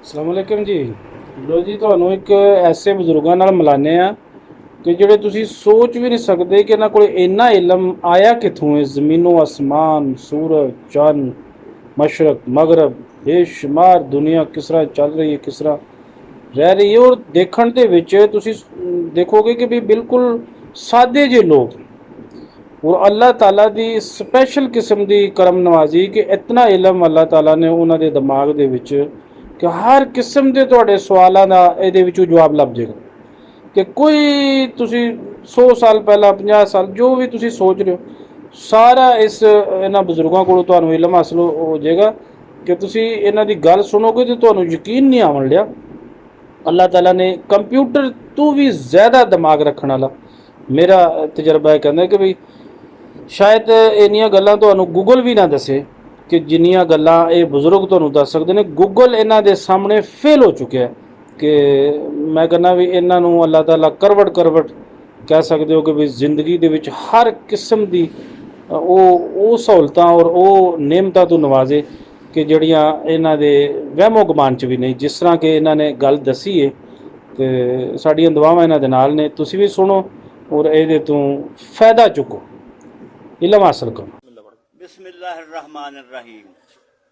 ਅਸਲਾਮੁਅਲੈਕਮ ਜੀ। ਲੋ ਜੀ, ਤੁਹਾਨੂੰ ਇੱਕ ਐਸੇ ਬਜ਼ੁਰਗਾਂ ਨਾਲ ਮਿਲਾਨੇ ਆ ਕਿ ਜਿਹੜੇ ਤੁਸੀਂ ਸੋਚ ਵੀ ਨਹੀਂ ਸਕਦੇ ਕਿ ਇਹਨਾਂ ਕੋਲ ਇੰਨਾ ਇਲਮ ਆਇਆ ਕਿੱਥੋਂ ਹੈ। ਜ਼ਮੀਨੋ ਅਸਮਾਨ, ਸੂਰਜ, ਚੰਨ, ਮਸ਼ਰਕ, ਮਗਰਬ, ਬੇਸ਼ੁਮਾਰ ਦੁਨੀਆ ਕਿਸ ਤਰ੍ਹਾਂ ਚੱਲ ਰਹੀ ਹੈ, ਕਿਸ ਤਰ੍ਹਾਂ ਰਹਿ ਰਹੀ ਹੈ। ਔਰ ਦੇਖਣ ਦੇ ਵਿੱਚ ਤੁਸੀਂ ਦੇਖੋਗੇ ਕਿ ਵੀ ਬਿਲਕੁਲ ਸਾਦੇ ਜਿਹੇ ਲੋਕ, ਔਰ ਅੱਲਾਹ ਤਾਲਾ ਦੀ ਸਪੈਸ਼ਲ ਕਿਸਮ ਦੀ ਕਰਮ ਨਵਾਜ਼ੀ ਕਿ ਇਤਨਾ ਇਲਮ ਅੱਲਾਹ ਤਾਲਾ ਨੇ ਉਹਨਾਂ ਦੇ ਦਿਮਾਗ ਦੇ ਵਿੱਚ ਕਿ ਹਰ ਕਿਸਮ ਦੇ ਤੁਹਾਡੇ ਸਵਾਲਾਂ ਦਾ ਇਹਦੇ ਵਿੱਚੋਂ ਜਵਾਬ ਲੱਭ ਜਾਏਗਾ। ਕਿ ਕੋਈ ਤੁਸੀਂ 100 ਸਾਲ ਪਹਿਲਾਂ, 50 ਸਾਲ, ਜੋ ਵੀ ਤੁਸੀਂ ਸੋਚ ਰਹੇ ਹੋ, ਸਾਰਾ ਇਹਨਾਂ ਬਜ਼ੁਰਗਾਂ ਕੋਲੋਂ ਤੁਹਾਨੂੰ ਇਲਮ ਹਾਸਲ ਹੋ ਜਾਏਗਾ ਕਿ ਤੁਸੀਂ ਇਹਨਾਂ ਦੀ ਗੱਲ ਸੁਣੋਗੇ ਤੇ ਤੁਹਾਨੂੰ ਯਕੀਨ ਨਹੀਂ ਆਉਣ ਲਿਆ। ਅੱਲਾਹ ਤਾਲਾ ਨੇ ਕੰਪਿਊਟਰ ਤੋਂ ਵੀ ਜ਼ਿਆਦਾ ਦਿਮਾਗ ਰੱਖਣ ਵਾਲਾ, ਮੇਰਾ ਤਜਰਬਾ ਇਹ ਕਹਿੰਦਾ ਕਿ ਵੀ ਸ਼ਾਇਦ ਇੰਨੀਆਂ ਗੱਲਾਂ ਤੁਹਾਨੂੰ ਗੂਗਲ ਵੀ ਨਾ ਦੱਸੇ ਕਿ ਜਿੰਨੀਆਂ ਗੱਲਾਂ ਇਹ ਬਜ਼ੁਰਗ ਤੁਹਾਨੂੰ ਦੱਸ ਸਕਦੇ ਨੇ। ਗੂਗਲ ਇਹਨਾਂ ਦੇ ਸਾਹਮਣੇ ਫੇਲ ਹੋ ਚੁੱਕਿਆ ਕਿ ਮੈਂ ਕਹਿੰਦਾ ਵੀ ਇਹਨਾਂ ਨੂੰ ਅੱਲਾਹ ਤਾਲਾ ਕਰਵਟ ਕਰਵਟ ਕਹਿ ਸਕਦੇ ਹੋ ਕਿ ਵੀ ਜ਼ਿੰਦਗੀ ਦੇ ਵਿੱਚ ਹਰ ਕਿਸਮ ਦੀ ਉਹ ਸਹੂਲਤਾਂ ਔਰ ਉਹ ਨਿਯਮਤਾਂ ਤੋਂ ਨਵਾਜ਼ੇ ਕਿ ਜਿਹੜੀਆਂ ਇਹਨਾਂ ਦੇ ਵਹਿਮੋ ਗੁਮਾਨ 'ਚ ਵੀ ਨਹੀਂ। ਜਿਸ ਤਰ੍ਹਾਂ ਕਿ ਇਹਨਾਂ ਨੇ ਗੱਲ ਦੱਸੀ ਹੈ ਤੇ ਸਾਡੀਆਂ ਦੁਆਵਾਂ ਇਹਨਾਂ ਦੇ ਨਾਲ ਨੇ। ਤੁਸੀਂ ਵੀ ਸੁਣੋ ਔਰ ਇਹਦੇ ਤੋਂ ਫਾਇਦਾ ਚੁੱਕੋ, ਇਲਮ ਹਾਸਲ ਕਰੋ। ਬਿਸਮਿल्लाहिर्रहमानिर्रहीम।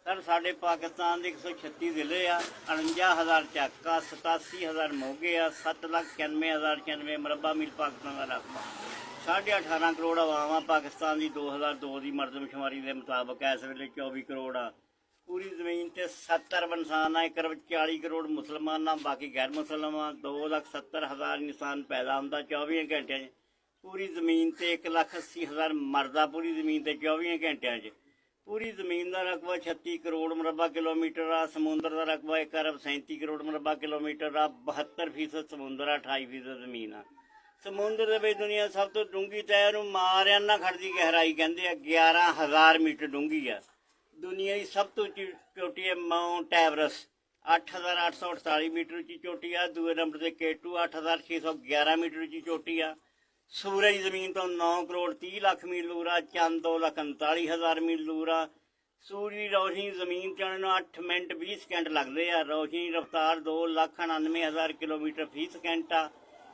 सर साढ़े पाकिस्तान के 136 जिले आ, 49,000 ਚੱਕਾ, 87,000 ਮੋਗੇ आ, 7,91,094 ਮਰਬਾ ਮੀਲ ਪਾਕਿस्तान का रकबा, 18.5 ਕਰੋੜ ਆਵਾਮ ਆ ਪਾਕਿस्तान की 2002 की मरदमशुमारी के मुताबिक इस वे 24 ਕਰੋੜ आ। पूरी जमीन से 70 अरब इंसान आ, 1,40 ਕਰੋੜ मुसलमान आ, बाकी गैर मुसलम आ। 2,70,000 इंसान पैदा होंदा 24 घंटे। पूरी जमीन से 1,80,000 मरदा पूरी जमीन से 24 घंटिया। पूरी जमीन का रकबा 36 ਕਰੋੜ मुरबा किलोमीटर आ। समुद्र का रकबा 1 अरब 37 ਕਰੋੜ मुरबा किलोमीटर आ। 72% समुद्र आ, 28% जमीन आ। समुद्र के दुनिया सब तो डूंगी तय मारिया ना खड़दी गहराई कहते 11,000 मीटर डूंगी आ। दुनिया की सब तो चोटी है माउंट एवरेस्ट, 8,848 मीटर उची चोटी आ। दूए नंबर से केटू 8,611 मीटर उची चोटी आ। सूरज जमीन तो 9 ਕਰੋੜ 30 ਲੱਖ मील दूर आ। चंद 2,39,000 मील दूर आ। सूरज की रोशनी जमीन चढ़ने में 8 मिनट 20 सेकंड लगते हैं। रोशनी रफ्तार 2,99,000 किलोमीटर फी सेकंड आ।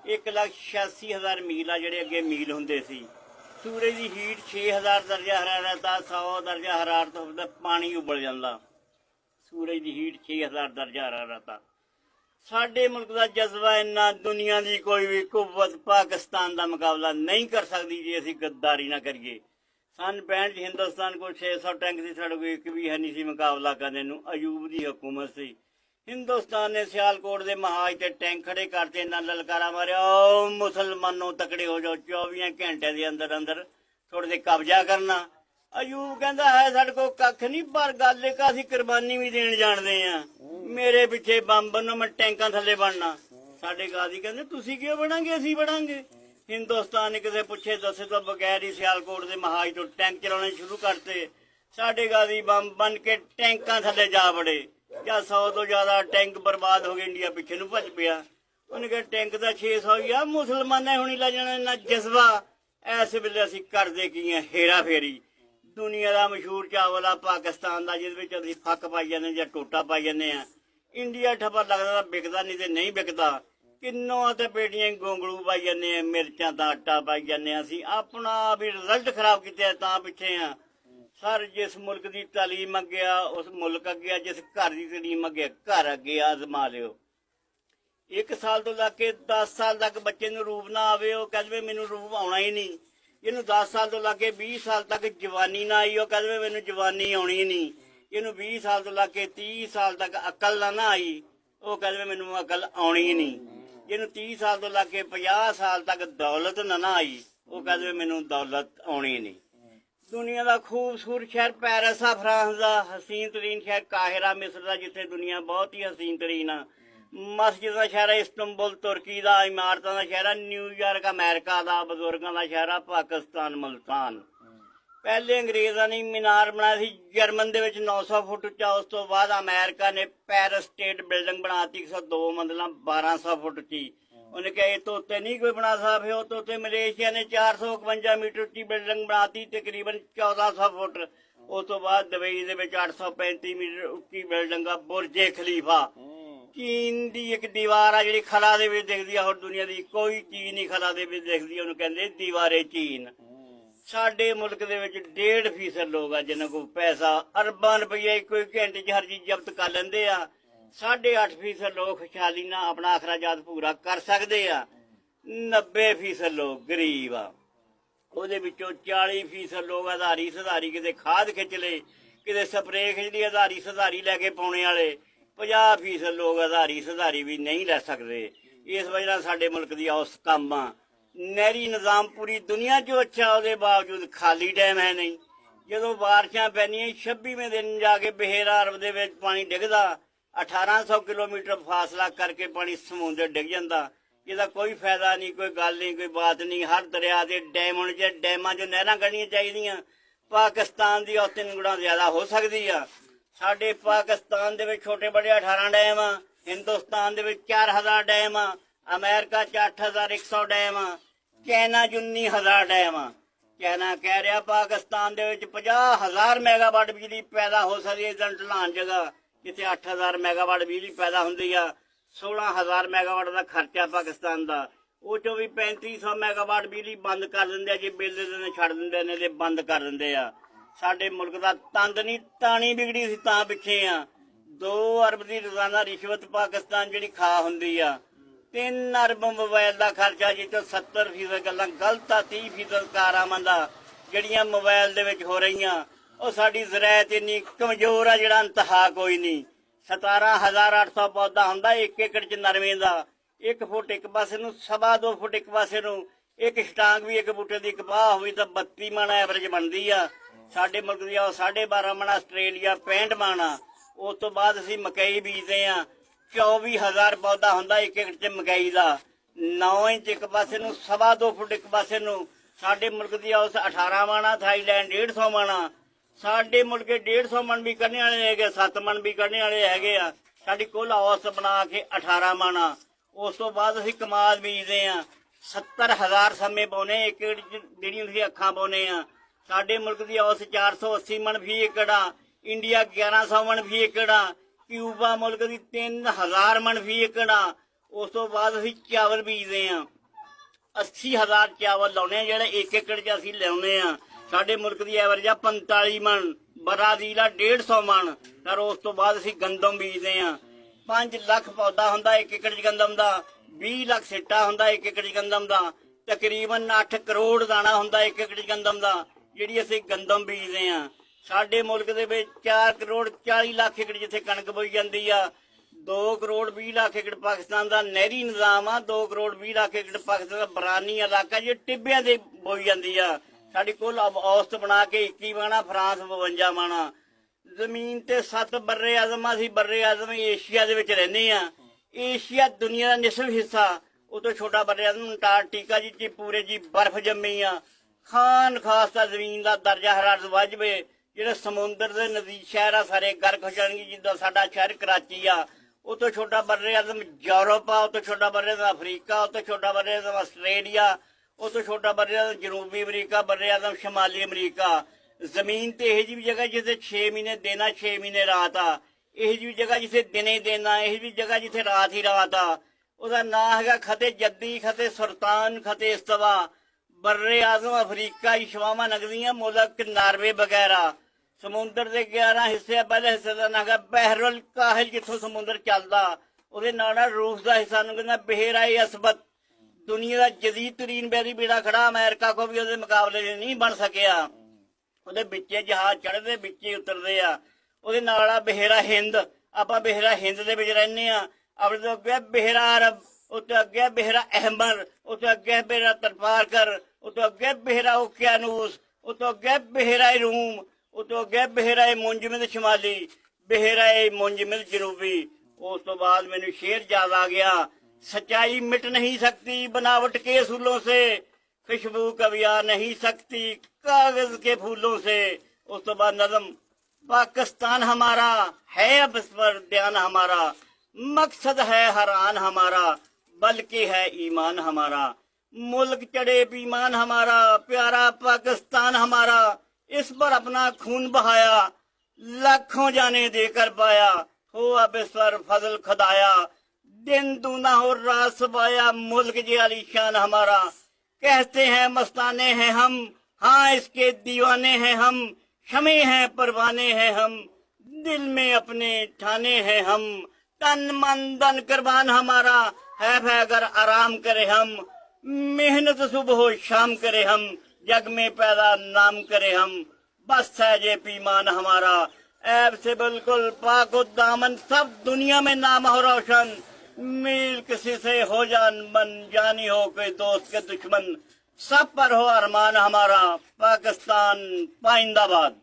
1,86,000 मील आ ਜਿਹੜੇ ਅੱਗੇ ਮੀਲ ਹੁੰਦੇ ਸੀ। सूरज की हीट 6,000 दर्जा हरारत आ। 100 दर्जा हरारत होता पानी उबल जाता। सूरज की हीट 6,000 दर्जा हरारत आ। साडे मुल्क का जज्बा इन्ना दुनिया की कोई भी कुव्वत पाकिस्तान का मुकाबला नहीं कर सकती जे असी गद्दारी ना करिए। सन 65 हिंदुस्तान को 600 टैंक की सड़क एक भी है नहीं सी मुकाबला करने नूं। अयूब की हुकूमत सी। हिंदुस्तान ने सियालकोट के महाज से टैंक खड़े करते इन्ना ललकारा मारिया, ओ मुसलमानों तकड़े हो जाओ, 24 घंटे के अंदर अंदर थोड़े से कब्जा करना। अयूब कहता है साढ़े को कख नहीं, पर गल एक असीं कुर्बानी भी देण जाणदे आ। मेरे पिछे बंब बनो, मैं टैंकां थल्ले बनना। साडे गाजी कहते तुसीं क्यों बनांगे, असीं बनांगे। हिंदुस्तान ने किसी पुछे दसे तो बगैर ही सियालकोट के महाज तो टैंक चलाने शुरू करते। साडे गाजी बंब बन के टैंकां थल्ले जा बड़े। या 100 तो ज्यादा टैंक बर्बाद हो गए, इंडिया पिछे नूं भज पिया। उन्हें कहा टैंक तो 600 ही आ, मुसलमाना हुणी लै जाना इन्ना जज्बा। इस वेले असीं करदे की आ हेरा फेरी। दुनिया का मशहूर चावल आ पाकिस्तान का, जिस असीं फक पाई जाने या टोटा पाई जाने। इंडिया ठप्पा लगता बिकता नहीं तो नहीं बिकता। किन्नों तो पेटियां गोंगलू पाई जाने, मिर्चां का आटा पाई जाने। असीं अपना भी रिजल्ट खराब किया तां पिछे हाँ। सर जिस मुल्क की तालीम अगे आ उस मुल्क अगे आ, जिस घर की तालीम अगे घर अगे आजमा लियो। 1 साल तो लैके 10 साल तक बच्चे नूं रूप ना आवे, वो कहदे मैनूं रूप आउणा ही नहीं। इनू 10 साल तो लगे 20 साल तक जवानी ना आई, वो कहदे मैनूं जवानी आउणी नहीं। इनू 20 साल तो लगे 30 साल तक अकल ना आई, वो कहदे मैनूं अकल आउणी ही नहीं। जिन्हू 30 साल तो लगे 50 साल तक दौलत ना आई, वो कहदे मैनूं दौलत आउणी नहीं। दुनिया का खूबसूरत शहर पेरिस आ, फ्रांस का हसीन तरीन शहर काहिरा मिस्र का, जिथे दुनिया बहुत ही हसीन तरीन आ। मस्जिद का शहर इस्तांबुल तुर्की का, इमारतों का शहर न्यूयॉर्क अमेरिका का, बजुर्गों का शहर पाकिस्तान मुल्तान। पहले अंग्रेज़ों ने मीनार बनाया सी जर्मन दे विच 900 फुट उच्चा। उस तो बाद अमेरिका ने पेरिस स्टेट बिल्डिंग बनाती 102 मंजिला 1200 फुट उच्ची। उन्हें कहा तो उत्ते नहीं कोई बना सकते हो, तो उत्ते मलेशिया ने 451 मीटर उच्ची बिल्डिंग बनाती तकरीबन 1400 फुट। उस तो बाद दुबई दे विच 835 मीटर उच्ची बिल्डिंग आ बुर्जे खलीफा। ਚੀਨ ਦੀ ਇੱਕ ਦੀਵਾਰ ਆ ਜਿਹੜੀ ਖਲਾ ਦੇ ਵਿੱਚ ਦਿਖਦੀ ਆ, ਹੋਰ ਦੁਨੀਆ ਦੀ ਕੋਈ ਚੀਜ਼ ਨਹੀਂ ਖਲਾ ਦੇ ਵਿੱਚ ਦਿਖਦੀ, ਉਹਨੂੰ ਕਹਿੰਦੇ ਦੀਵਾਰੇ ਚੀਨ। ਸਾਡੇ ਮੁਲਕ ਦੇ ਵਿੱਚ 1.5% ਲੋਕ ਆ ਜਿਨ੍ਹਾਂ ਕੋਲ ਪੈਸਾ, ਅਰਬਾਂ ਰੁਪਈਆ ਕੋਈ ਘੰਟੇ 'ਚ ਹਰ ਚੀਜ਼ ਜ਼ਬਤ ਕਰ ਲੈਂਦੇ ਆ। 8.5% ਲੋਕ ਖੁਸ਼ਹਾਲੀ ਨਾਲ ਆਪਣਾ ਅਖਰਾਜਾਤ ਪੂਰਾ ਕਰ ਸਕਦੇ ਆ। 90% ਲੋਕ ਗਰੀਬ ਆ। ਉਹਦੇ ਵਿੱਚੋਂ 40% ਲੋਕ ਆਧਾਰੀ ਸੁਧਾਰੀ, ਕਿਤੇ ਖਾਦ ਖਿੱਚ ਲਏ, ਕਿਤੇ ਸਪਰੇਅ ਖਿੱਚ ਲਈ, ਆਧਾਰੀ ਸੁਧਾਰੀ ਲੈ ਕੇ ਪਾਉਣੇ ਵਾਲੇ। 50% ਲੋਕ ਆਧਾਰੀ ਸੁਧਾਰੀ ਵੀ ਨਹੀਂ ਲੈ ਸਕਦੇ। ਇਸ ਵਜ੍ਹਾ ਨਾਲ ਸਾਡੇ ਮੁਲਕ ਦੀ ਔਸਤ ਕੰਮ ਆ। ਨਹਿਰੀ ਨਿਜ਼ਾਮ ਪੂਰੀ ਦੁਨੀਆ 'ਚੋਂ ਅੱਛਾ, ਉਹਦੇ ਬਾਵਜੂਦ ਖਾਲੀ ਡੈਮ ਹੈ ਨਹੀਂ। ਜਦੋਂ ਬਾਰਿਸ਼ਾਂ ਪੈਂਦੀਆਂ 26ਵੇਂ ਦਿਨ ਜਾ ਕੇ ਬਹਿਰਾ ਅਰਬ ਦੇ ਵਿੱਚ ਪਾਣੀ ਡਿੱਗਦਾ, 1800 ਕਿਲੋਮੀਟਰ ਫਾਸਲਾ ਕਰਕੇ ਪਾਣੀ ਸਮੁੰਦਰ ਡਿੱਗ ਜਾਂਦਾ। ਇਹਦਾ ਕੋਈ ਫਾਇਦਾ ਨਹੀਂ, ਕੋਈ ਗੱਲ ਨਹੀਂ, ਕੋਈ ਬਾਤ ਨਹੀਂ। ਹਰ ਦਰਿਆ ਦੇ ਡੈਮ ਹੋਣੇ ਚਾਹੀਦੇ, ਡੈਮਾਂ 'ਚੋਂ ਨਹਿਰਾਂ ਕੱਢਣੀਆਂ ਚਾਹੀਦੀਆਂ। ਪਾਕਿਸਤਾਨ ਦੀ ਔਸਤ 3 ਗੁਣਾ ਜ਼ਿਆਦਾ ਹੋ ਸਕਦੀ ਆ। ਸਾਡੇ ਪਾਕਿਸਤਾਨ ਦੇ ਵਿੱਚ ਛੋਟੇ ਬੜੇ 18 ਡੈਮ ਆ, ਹਿੰਦੁਸਤਾਨ ਦੇ ਵਿੱਚ 4000 ਡੈਮ ਆ, ਅਮਰੀਕਾ 'ਚ 8100 ਡੈਮ ਆ, ਚਾਈਨਾ 'ਚ 19000 ਡੈਮ ਆ। ਚਾਈਨਾ ਕਹਿ ਰਿਹਾ ਪਾਕਿਸਤਾਨ ਦੇ ਵਿੱਚ 50000 ਮੈਗਾਵਾਟ ਬਿਜਲੀ ਪੈਦਾ ਹੋ ਸਕਦੀ ਹੈ। ਢਲਾਨ ਜਗ੍ਹਾ ਜਿੱਥੇ 8000 ਮੈਗਾਵਾਟ ਬਿਜਲੀ ਪੈਦਾ ਹੁੰਦੀ ਆ, 16000 ਮੈਗਾਵਾਟ ਦਾ ਖਰਚਾ ਪਾਕਿਸਤਾਨ ਦਾ। ਉਹ ਚੋਂ ਵੀ 3500 ਮੈਗਾਵਾਟ ਬਿਜਲੀ ਬੰਦ ਕਰ ਦਿੰਦੇ ਆ, ਜੇ ਬਿੱਲ ਦੇ ਛੱਡ ਦਿੰਦੇ ਨੇ ਤੇ ਬੰਦ ਕਰ ਦਿੰਦੇ ਆ। ਸਾਡੇ ਮੁਲਕ ਦਾ ਤੰਦ ਨਹੀਂ, ਤਾਣੀ ਵਿਗੜੀ ਸੀ ਤਾਂ ਪਿੱਛੇ ਆ। 2 ਅਰਬ ਦੀ ਰੋਜ਼ਾਨਾ ਰਿਸ਼ਵਤ ਪਾਕਿਸਤਾਨ ਜਿਹੜੀ ਖਾ ਹੁੰਦੀ ਆ। 3 ਅਰਬ ਮੋਬਾਈਲ ਦਾ ਖਰਚਾ, ਜਿਸ ਤੋਂ 70% ਗੱਲਾਂ ਗਲਤ ਆ, 30% ਕਾਰਾਮੰਦ ਆ ਜਿਹੜੀਆਂ ਮੋਬਾਈਲ ਦੇ ਵਿੱਚ ਹੋ ਰਹੀਆਂ। ਉਹ ਸਾਡੀ ਜ਼ਰਾਇਤ ਇੰਨੀ ਕਮਜ਼ੋਰ ਆ, ਜਿਹੜਾ ਇੰਤਹਾ ਕੋਈ ਨਹੀਂ। 17800 ਪੌਦਾ ਹੁੰਦਾ 1 ਏਕੜ 'ਚ ਨਰਮੇ ਦਾ। 1 ਫੁੱਟ ਇੱਕ ਪਾਸੇ ਨੂੰ, 2.25 ਫੁੱਟ ਇੱਕ ਪਾਸੇ ਨੂੰ। ਇੱਕ ਸਟਾਂਗ ਵੀ ਇੱਕ ਬੂਟੇ ਦੀ ਕਪਾਹ ਹੋਈ ਤਾਂ 32 ਮਣ ਐਵਰੇਜ ਬਣਦੀ ਆ। ਸਾਡੇ ਮੁਲਕ ਦੀ 12.5 ਮਣ, ਆਸਟ੍ਰੇਲੀਆ 65 ਮਣ ਆ। ਉਸ ਤੋਂ ਬਾਅਦ ਅਸੀਂ ਮਕਈ ਬੀਜਦੇ ਆ। 24000 ਪੌਦਾ ਹੁੰਦਾ 1 ਏਕੜ 'ਚ ਮਕਈ ਦਾ। 9 ਇੰਚ ਇੱਕ ਪਾਸੇ ਨੂੰ, 2.25 ਫੁੱਟ ਇੱਕ ਪਾਸੇ ਨੂੰ। ਸਾਡੇ ਮੁਲਕ ਦੀ ਔਸਤ 18 ਮਣ ਆ, ਥਾਈਲੈਂਡ 150 ਮਣ ਆ। ਸਾਡੇ ਮੁਲਕ 150 ਮਣ ਵੀ ਕੱਢਣੇ ਵਾਲੇ ਹੈਗੇ, 7 ਮਣ ਵੀ ਕੱਢਣੇ ਵਾਲੇ ਹੈਗੇ ਆ। ਸਾਡੀ ਕੁੱਲ ਔਸਤ ਬਣਾ ਕੇ 18 ਮਣ ਆ। ਉਸ ਤੋਂ ਬਾਅਦ ਅਸੀਂ ਕਮਾਦ ਬੀਜਦੇ ਆ। 70000 ਸਮੇਂ ਪਾਉਨੇ 1 ਏਕੜ 'ਚ, ਜਿਹੜੀਆਂ ਤੁਸੀਂ ਅੱਖਾਂ ਪਾਉਨੇ ਆ। ਸਾਡੇ ਮੁਲਕ ਦੀ ਔਸਤ 480 ਮਣ ਫੀ ਏਕੜ ਆ। ਇੰਡੀਆ 1100 ਮਣ ਫੀ ਏਕੜ ਆ। ਕਿਊਬਾ ਮੁਲਕ ਦੀ 3000 ਮਣ ਫੀ ਏਕੜ ਆ। ਉਸ ਤੋਂ ਬਾਅਦ ਅਸੀਂ ਚਾਵਲ ਬੀਜਦੇ ਆ। 80000 ਚਾਵਲ ਲਾਉਣੇ ਆ, ਜਿਹੜੇ 1 ਏਕੜ 'ਚ ਅਸੀਂ ਲਾਉਨੇ ਆ। ਸਾਡੇ ਮੁਲਕ ਦੀ ਐਵਰੇਜ ਆ 45 ਮਣ, ਬਰਾਜ਼ੀਲ ਆ 150 ਮਣ। ਫਿਰ ਉਸ ਤੋਂ ਬਾਅਦ ਅਸੀਂ ਗੰਦਮ ਬੀਜਦੇ ਆ। 5 ਲੱਖ ਪੌਦਾ ਹੁੰਦਾ 1 ਏਕੜ 'ਚ ਗੰਦਮ ਦਾ। 20 ਲੱਖ ਸਿੱਟਾ ਹੁੰਦਾ 1 ਏਕੜ 'ਚ ਗੰਦਮ ਦਾ। ਤਕਰੀਬਨ 8 ਕਰੋੜ ਦਾਣਾ ਹੁੰਦਾ 1 ਏਕੜ 'ਚ ਗੰਦਮ ਦਾ, ਜਿਹੜੀ ਅਸੀਂ ਗੰਦਮ ਬੀਜਦੇ ਆ। ਸਾਡੇ ਮੁਲਕ ਦੇ ਵਿੱਚ 4 ਕਰੋੜ 40 ਲੱਖ ਏਕੜ ਜਿੱਥੇ ਕਣਕ ਬੋਈ ਜਾਂਦੀ ਆ। 2 ਕਰੋੜ 20 ਲੱਖ ਏਕੜ ਪਾਕਿਸਤਾਨ ਦਾ ਨਹਿਰੀ ਨਿਜ਼ਾਮ ਆ। 2 ਕਰੋੜ 20 ਲੱਖ ਏਕੜ ਪਾਕਿਸਤਾਨ ਦਾ ਬਰਾਨੀ ਇਲਾਕਾ, ਜੇ ਟਿੱਬਿਆਂ ਦੇ ਬੋਈ ਜਾਂਦੀ ਆ। ਸਾਡੀ ਕੁੱਲ ਔਸਤ ਬਣਾ ਕੇ 21 ਮਾਣਾ, ਫਰਾਂਸ 52 ਮਾਣਾ। ਜ਼ਮੀਨ ਤੇ 7 ਬਰਰੇ ਆਜ਼ਮ, ਅਸੀਂ ਬਰਰੇ ਆਜ਼ਮ ਏਸ਼ੀਆ ਦੇ ਵਿੱਚ ਰਹਿੰਦੇ ਆ। ਏਸ਼ੀਆ ਦੁਨੀਆ ਦਾ ਨਿਸਫ ਹਿੱਸਾ, ਉਹ ਤੋਂ ਛੋਟਾ ਬਰਰੇ ਆਜ਼ਮ ਅੰਟਾਰਕਟਿਕਾ ਜੀ ਪੂਰੇ ਜੀ ਬਰਫ਼ ਜੰਮੀ ਆ। ਖਾਨ ਖਾਸ ਦਾ ਜ਼ਮੀਨ ਦਾ ਦਰਜਾ ਹਰਾਰਤ ਵੱਧ ਜਾਵੇ, ਜਿਹੜੇ ਸਮੁੰਦਰ ਦੇ ਨਜ਼ਦੀਕ ਸ਼ਹਿਰ ਆ ਸਾਰੇ ਗਰਕ ਹੋ ਜਾਣਗੇ। ਜਿੱਦਾਂ ਸਾਡਾ ਸ਼ਹਿਰ ਕਰਾਚੀ ਆ। ਉਹ ਤੋਂ ਛੋਟਾ ਬਰਰੇ ਆਜ਼ਮ ਯੂਰਪ ਆ। ਉਹ ਤੋਂ ਛੋਟਾ ਬਰਰੇ ਆਜ਼ਮ ਅਫਰੀਕਾ। ਉਹ ਤੋਂ ਛੋਟਾ ਬਰਰੇ ਆਜ਼ਮ ਆਸਟ੍ਰੇਲੀਆ। ਉਹ ਤੋਂ ਛੋਟਾ ਬਰਰੇ ਆਜ਼ਮ ਜਨੂਬੀ ਅਮਰੀਕਾ, ਬਰਰੇ ਆਜ਼ਮ ਸ਼ਮਾਲੀ ਅਮਰੀਕਾ। ਜ਼ਮੀਨ ਤੇ ਇਹੋ ਜਿਹੀ ਜਗ੍ਹਾ ਜਿੱਥੇ 6 ਮਹੀਨੇ ਦਿਨ ਆ, 6 ਮਹੀਨੇ ਰਾਤ ਆ। ਇਹੋ ਜਿਹੀ ਜਗ੍ਹਾ ਜਿੱਥੇ ਦਿਨੇ ਦਿਨ ਆ, ਇਹੋ ਜਿਹੀ ਜਗ੍ਹਾ ਜਿੱਥੇ ਰਾਤ ਹੀ ਰਾਤ ਆ। ਉਹਦਾ ਨਾਂ ਹੈਗਾ ਖਤੇ ਜੱਦੀ, ਖਤੇ ਸੁਲਤਾਨ, ਖਤੇ ਇਸਤਵਾ। ਬਰਰੇ ਆਜ਼ਮ ਅਫਰੀਕਾ ਹੀ ਸ਼ਵਾਵਾਂ ਨਗਦੀਆਂ, ਮੁਲਕ ਨਾਰਵੇ ਵਗੈਰਾ। ਸਮੁੰਦਰ ਦੇ 11 ਹਿੱਸੇ ਆ। ਪਹਿਲੇ ਹਿੱਸੇ ਦਾ ਨਾਂ ਹੈਗਾ ਬਹਿਰੁਲ ਕਾਹਿਲ, ਜਿੱਥੋਂ ਸਮੁੰਦਰ ਚੱਲਦਾ। ਉਹਦੇ ਨਾਲ ਰੂਸ ਦਾ ਹਿੱਸਾ ਨੂੰ ਕਹਿੰਦਾ ਬਹਿਰਾਏ ਅਸਬਤ। ਦੁਨੀਆ ਦਾ ਜਦੀਦ ਤਰੀਨ ਬੈਰੀ ਬੇੜਾ ਖੜਾ, ਅਮਰੀਕਾ ਕੋ ਵੀ ਉਹਦੇ ਮੁਕਾਬਲੇ ਨਹੀਂ ਬਣ ਸਕਿਆ। ਉਹਦੇ ਵਿੱਚੇ ਜਹਾਜ਼ ਚੜ੍ਹਦੇ, ਵਿੱਚੇ ਉਤਰਦੇ ਆ। ਉਹਦੇ ਨਾਲ ਆ ਬਹਿਰਾ ਹਿੰਦ। ਆਪਾਂ ਬਹਿਰਾ ਹਿੰਦ ਦੇ ਵਿੱਚ ਰਹਿੰਦੇ ਆ। ਆਪਣੇ ਤੋਂ ਅੱਗੇ ਬਹਿਰਾ ਅਰਬ, ਉੱਤੇ ਅੱਗੇ ਬਹਿਰਾ ਅਹਿਮਰ, ਉੱਤੇ ਅੱਗੇ ਬਹਿਰਾ ਤਰਫਾਰਕਰ, ਉੱਤੇ ਅੱਗੇ ਬਹਿਰਾ ਓਕਿਆਨੂਸ, ਉੱਤੇ ਅੱਗੇ ਬਹਿਰਾ ਰੂਮ, ਉੱਤੇ ਅੱਗੇ ਬਹਿਰਾ ਮੁੰਜਮਦ ਸ਼ਮਾਲੀ, ਬਹਿਰਾ ਮੁੰਜਮਦ ਜਨੂਬੀ। ਉਸ ਤੋਂ ਬਾਅਦ ਮੈਨੂੰ ਸ਼ੇਰ ਯਾਦ ਆ ਗਿਆ, सच्चाई मिट नहीं सकती बनावट के असूलों से, खुशबू कभी आ नहीं सकती कागज के फूलों से। उस तो बाद नज़म, पाकिस्तान हमारा है अब इस पर ध्यान हमारा, मकसद है हरान हमारा बल्कि है ईमान हमारा। मुल्क चढ़े बीमान हमारा, प्यारा पाकिस्तान हमारा, इस पर अपना खून बहाया, लाखों जाने देकर पाया, हो अब इस पर फजल खुदाया, दिन दूना हो रात सबाया, मुल्क जी आलीशान हमारा। कहते हैं मस्ताने हैं हम, हाँ इसके दीवाने हैं हम, शमे हैं परवाने हैं हम, दिल में अपने ठाने हैं हम, तन मन धन कुर्बान हमारा है अगर आराम करे हम, मेहनत सुबह हो शाम करे हम, जग में पैदा नाम करे हम, बस है ये पीमान हमारा, ऐब से बिल्कुल पाको दामन, सब दुनिया में नाम हो रोशन, मील किसी से हो जान मन, जानी हो कोई दोस्त के दुश्मन, सब पर हो अरमान हमारा, पाकिस्तान पाइंदाबाद।